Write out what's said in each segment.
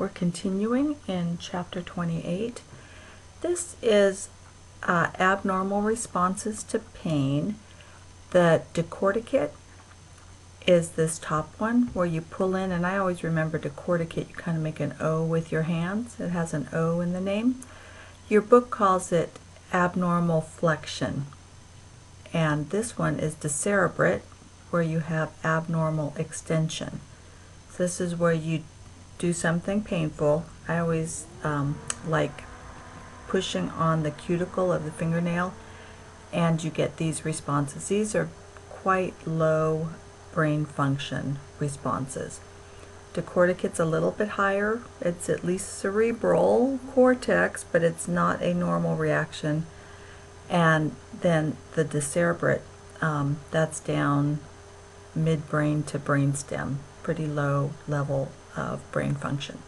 We're continuing in Chapter 28. This is abnormal responses to pain. The decorticate is this top one where you pull in, and I always remember decorticate, you kind of make an O with your hands. It has an O in the name. Your book calls it abnormal flexion. And this one is decerebrate, where you have abnormal extension. So this is where you do something painful. I always like pushing on the cuticle of the fingernail, and you get these responses. These are quite low brain function responses. Decorticate's a little bit higher. It's at least cerebral cortex, but it's not a normal reaction. And then the decerebrate, that's down midbrain to brainstem, pretty low level of brain function.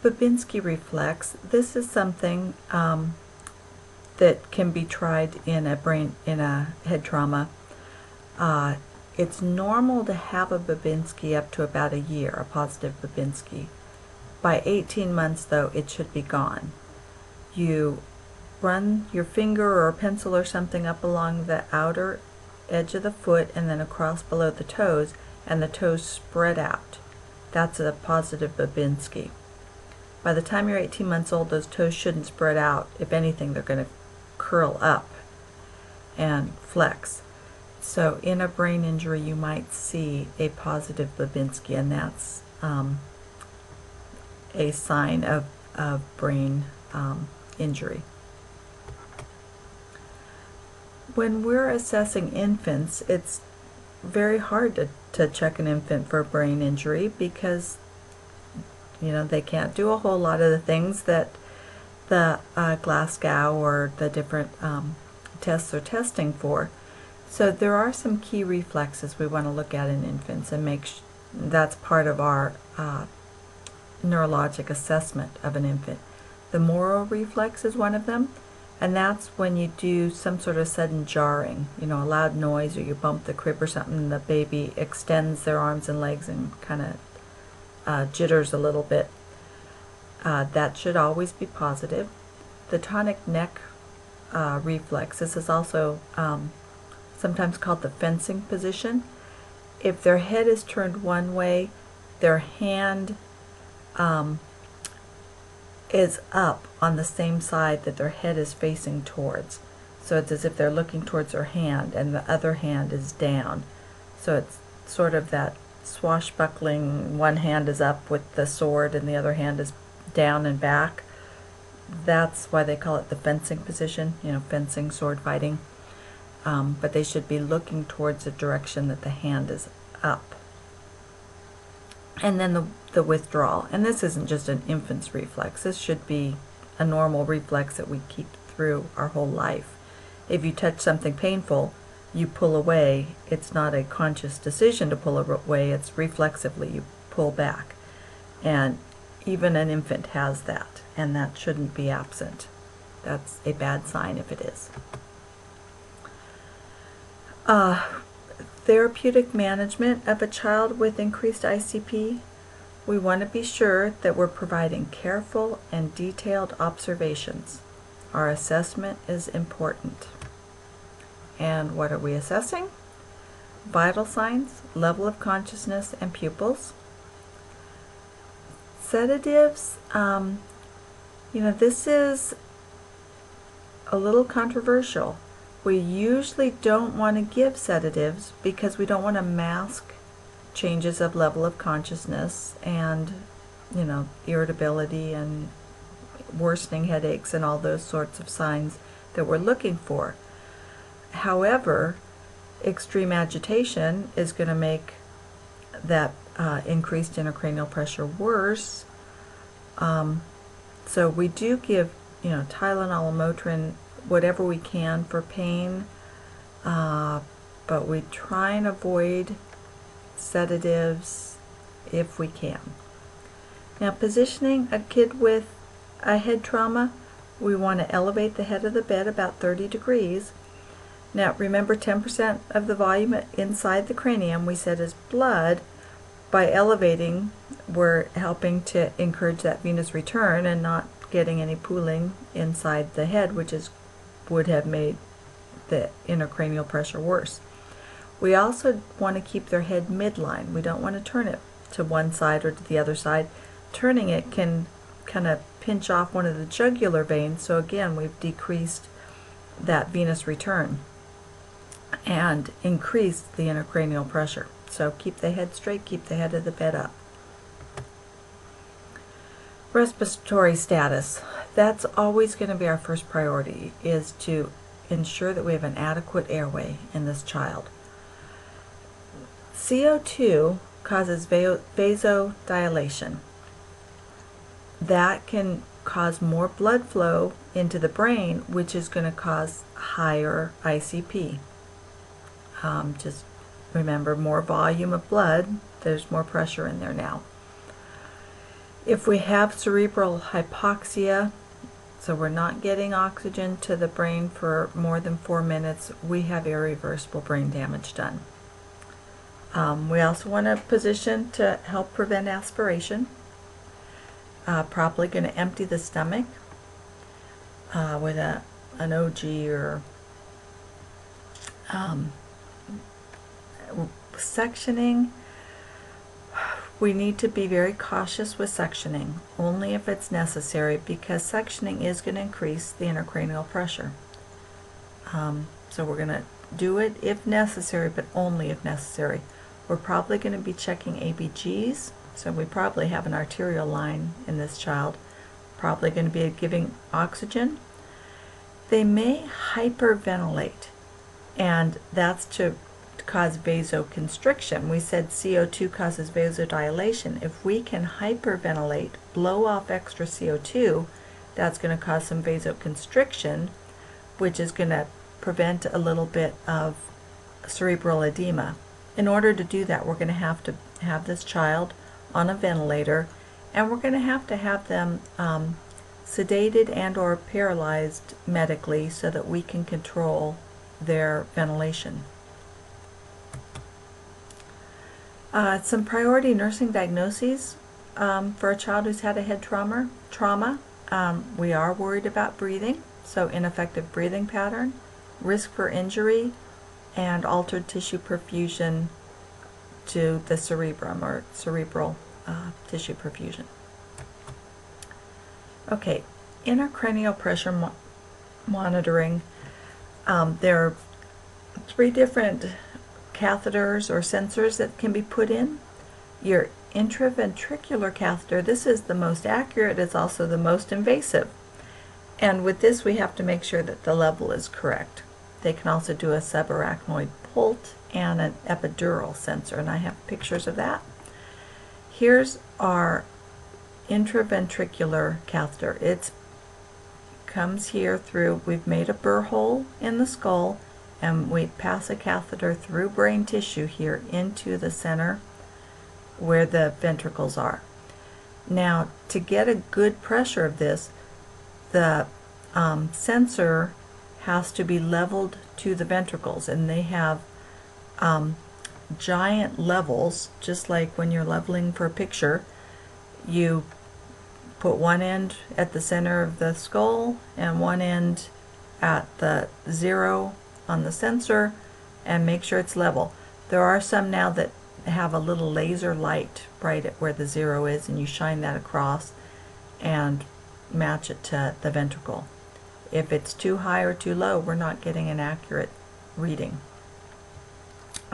Babinski Reflex, this is something that can be tried in a head trauma. It's normal to have a Babinski up to about a year, a positive Babinski. By 18 months, though, it should be gone. You run your finger or a pencil or something up along the outer edge of the foot and then across below the toes, and the toes spread out. That's a positive Babinski. By the time you're 18 months old, those toes shouldn't spread out. If anything, they're going to curl up and flex. So in a brain injury, you might see a positive Babinski, and that's a sign of brain injury. When we're assessing infants, it's very hard to check an infant for a brain injury because they can't do a whole lot of the things that the Glasgow or the different tests are testing for. So there are some key reflexes we want to look at in infants and make that's part of our neurologic assessment of an infant. The Moro reflex is one of them, and that's when you do some sort of sudden jarring, a loud noise, or you bump the crib or something, and the baby extends their arms and legs and kind of jitters a little bit. That should always be positive. The tonic neck reflex, this is also sometimes called the fencing position. If their head is turned one way, their hand is up on the same side that their head is facing towards. So it's as if they're looking towards their hand and the other hand is down. So it's sort of that swashbuckling, one hand is up with the sword and the other hand is down and back. That's why they call it the fencing position, fencing, sword fighting. But they should be looking towards the direction that the hand is up. And then the withdrawal. And this isn't just an infant's reflex. This should be a normal reflex that we keep through our whole life. If you touch something painful, you pull away. It's not a conscious decision to pull away. It's reflexively you pull back. And even an infant has that, and that shouldn't be absent. That's a bad sign if it is. Therapeutic management of a child with increased ICP. We want to be sure that we're providing careful and detailed observations. Our assessment is important. And what are we assessing? Vital signs, level of consciousness, and pupils. Sedatives, this is a little controversial. We usually don't want to give sedatives because we don't want to mask changes of level of consciousness and, irritability and worsening headaches and all those sorts of signs that we're looking for. However, extreme agitation is going to make that increased intracranial pressure worse. So we do give, Tylenol, Motrin, whatever we can for pain, but we try and avoid sedatives if we can. Now, positioning a kid with a head trauma, we want to elevate the head of the bed about 30 degrees. Now remember, 10% of the volume inside the cranium we said is blood, by elevating, we're helping to encourage that venous return and not getting any pooling inside the head, which would have made the intracranial pressure worse. We also want to keep their head midline. We don't want to turn it to one side or to the other side. Turning it can kind of pinch off one of the jugular veins, so again we've decreased that venous return and increased the intracranial pressure. So keep the head straight, keep the head of the bed up. Respiratory status. That's always going to be our first priority, is to ensure that we have an adequate airway in this child. CO2 causes vasodilation. That can cause more blood flow into the brain, which is going to cause higher ICP. Just remember, more volume of blood, there's more pressure in there now. If we have cerebral hypoxia, so we're not getting oxygen to the brain for more than 4 minutes, we have irreversible brain damage done. We also want a position to help prevent aspiration. Probably going to empty the stomach with an OG or sectioning. We need to be very cautious with sectioning, only if it's necessary, because sectioning is going to increase the intracranial pressure. So we're going to do it if necessary, but only if necessary. We're probably going to be checking ABGs, so we probably have an arterial line in this child. Probably going to be giving oxygen. They may hyperventilate, and that's to cause vasoconstriction. We said CO2 causes vasodilation. If we can hyperventilate, blow off extra CO2, that's going to cause some vasoconstriction, which is going to prevent a little bit of cerebral edema. In order to do that, we're going to have this child on a ventilator, and we're going to have them sedated and or paralyzed medically so that we can control their ventilation. Some priority nursing diagnoses for a child who's had a head trauma. We are worried about breathing, so ineffective breathing pattern, risk for injury, and altered tissue perfusion to the cerebrum, or cerebral tissue perfusion. Okay, intracranial pressure monitoring. There are 3 different catheters or sensors that can be put in. Your intraventricular catheter, this is the most accurate, it's also the most invasive. And with this we have to make sure that the level is correct. They can also do a subarachnoid pult and an epidural sensor, and I have pictures of that. Here's our intraventricular catheter. It comes here through, we've made a burr hole in the skull, and we pass a catheter through brain tissue here into the center where the ventricles are. Now, to get a good pressure of this, the sensor has to be leveled to the ventricles, and they have giant levels, just like when you're leveling for a picture. You put one end at the center of the skull and one end at the 0 on the sensor, and make sure it's level. There are some now that have a little laser light right at where the 0 is, and you shine that across and match it to the ventricle. If it's too high or too low, we're not getting an accurate reading.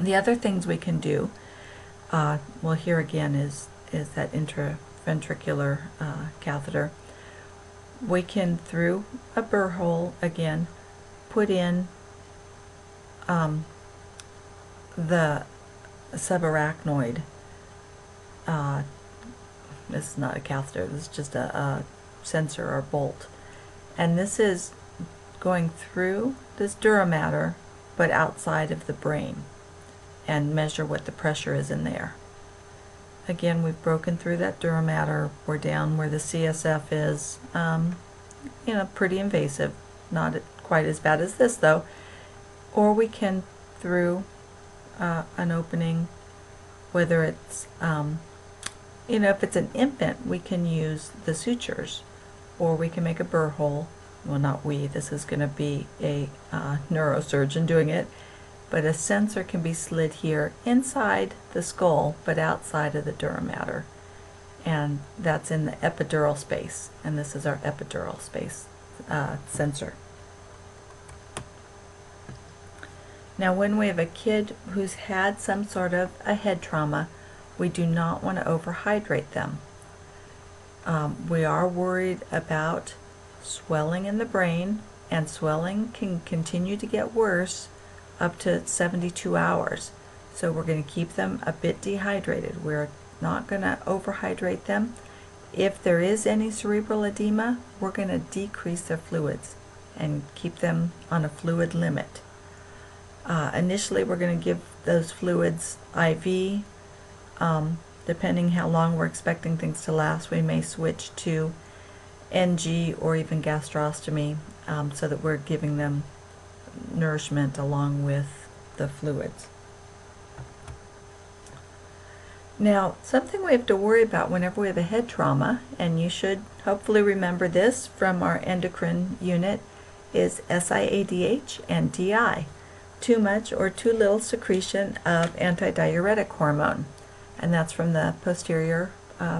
The other things we can do, well, here again is that intraventricular catheter. We can, through a burr hole, again, put in the subarachnoid. This is not a catheter, this is just a sensor or bolt. And this is going through this dura mater, but outside of the brain, and measure what the pressure is in there. Again, we've broken through that dura mater. We're down where the CSF is. You know, pretty invasive. Not quite as bad as this, though. Or we can, through an opening whether it's, if it's an infant, we can use the sutures, or we can make a burr hole. Well, not we, this is going to be a neurosurgeon doing it, but a sensor can be slid here inside the skull, but outside of the dura mater. And that's in the epidural space, and this is our epidural space sensor. Now, when we have a kid who's had some sort of a head trauma, we do not want to overhydrate them. We are worried about swelling in the brain, and swelling can continue to get worse up to 72 hours. So we're going to keep them a bit dehydrated. We're not going to overhydrate them. If there is any cerebral edema, we're going to decrease their fluids and keep them on a fluid limit. Initially, we're going to give those fluids IV. Depending how long we're expecting things to last, we may switch to NG or even gastrostomy, so that we're giving them nourishment along with the fluids. Now, something we have to worry about whenever we have a head trauma, and you should hopefully remember this from our endocrine unit, is SIADH and DI. Too much or too little secretion of antidiuretic hormone, and that's from the posterior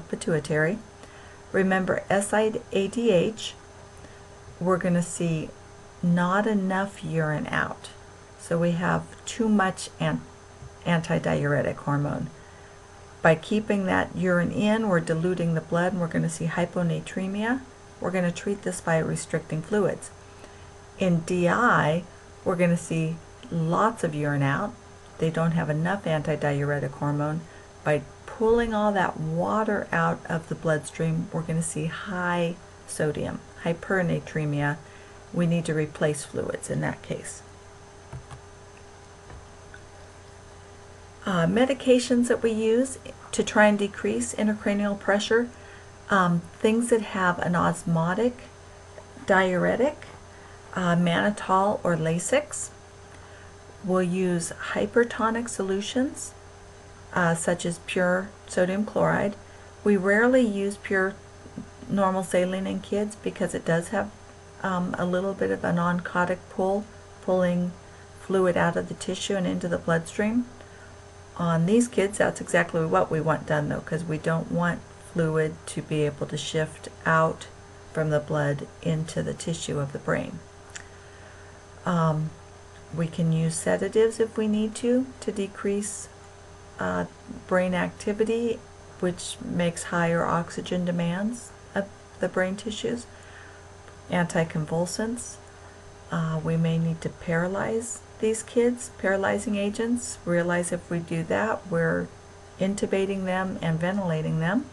pituitary. Remember, SIADH, we're going to see not enough urine out. So we have too much antidiuretic hormone. By keeping that urine in, we're diluting the blood, and we're going to see hyponatremia. We're going to treat this by restricting fluids. In DI, we're going to see lots of urine out. They don't have enough antidiuretic hormone. By pulling all that water out of the bloodstream, we're going to see high sodium, hypernatremia. We need to replace fluids in that case. Medications that we use to try and decrease intracranial pressure, things that have an osmotic diuretic, mannitol or Lasix. We'll use hypertonic solutions, such as pure sodium chloride. We rarely use pure normal saline in kids because it does have a little bit of an oncotic pull, pulling fluid out of the tissue and into the bloodstream. On these kids, that's exactly what we want done, though, because we don't want fluid to be able to shift out from the blood into the tissue of the brain. We can use sedatives if we need to decrease brain activity, which makes higher oxygen demands of the brain tissues. Anticonvulsants. We may need to paralyze these kids, paralyzing agents. Realize if we do that, we're intubating them and ventilating them.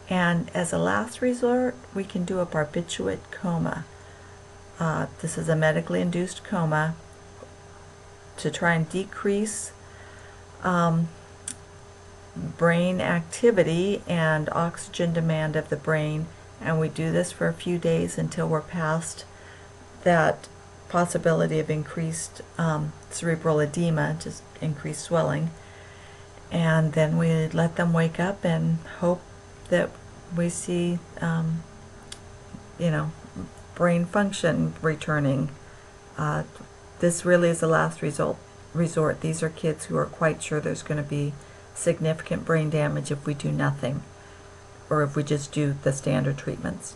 And as a last resort, we can do a barbiturate coma. This is a medically induced coma to try and decrease brain activity and oxygen demand of the brain, and we do this for a few days until we're past that possibility of increased cerebral edema, just increased swelling, and then we let them wake up and hope that we see brain function returning. This really is the last resort. These are kids who are quite sure there's going to be significant brain damage if we do nothing, or if we just do the standard treatments.